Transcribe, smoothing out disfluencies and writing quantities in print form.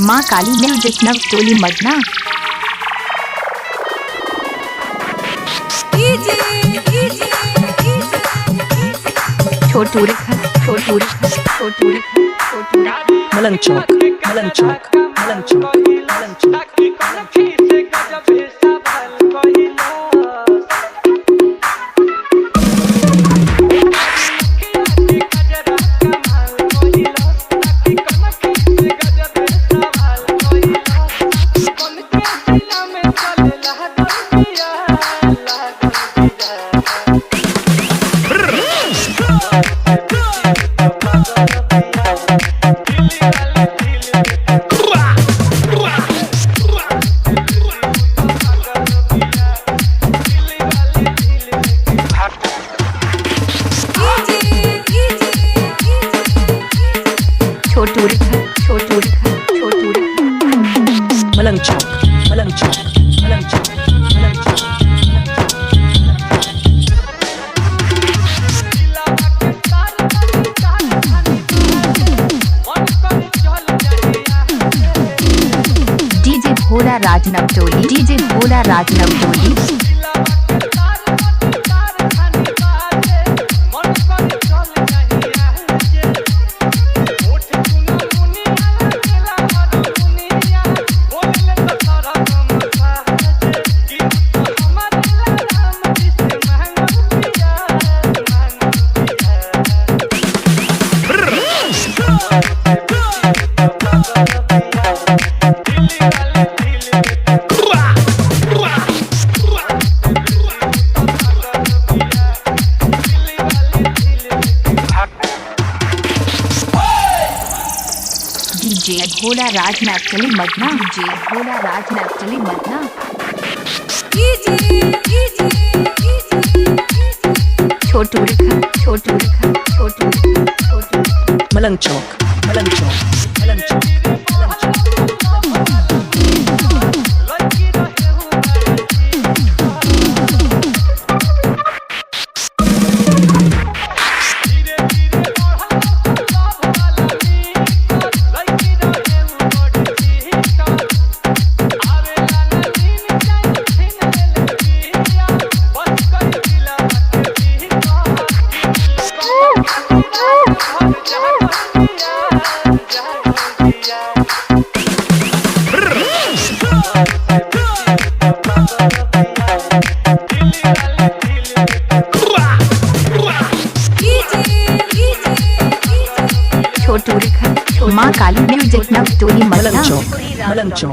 माँ काली म्यूजिक नवतोली मदना। छोटू रेखा छोटू रेखा छोटू रेखा छोटू रेखा मलंग चौक मलंग चौक मलंग चौक मलंग चौक। छोटू रेखा छोटू रेखा छोटू रेखा मलंग चौक मलंग चौक मलंग चौक मलंग चौक। डीजे भोला राज नवतोली डीजे भोला राज नवतोली। डीजे भोला राज नवतोली Madna DJ Bhola राज नवतोली मदना। छोटू रेखा छोटू रेखा छोटू रेखा छोटू रेखा मलंग चौक मलंग चौक मलंग चौक मलंग चौक। छोटू रेखा माँ काली music नवतोली Madna. मलंग चौक मलंग चौक।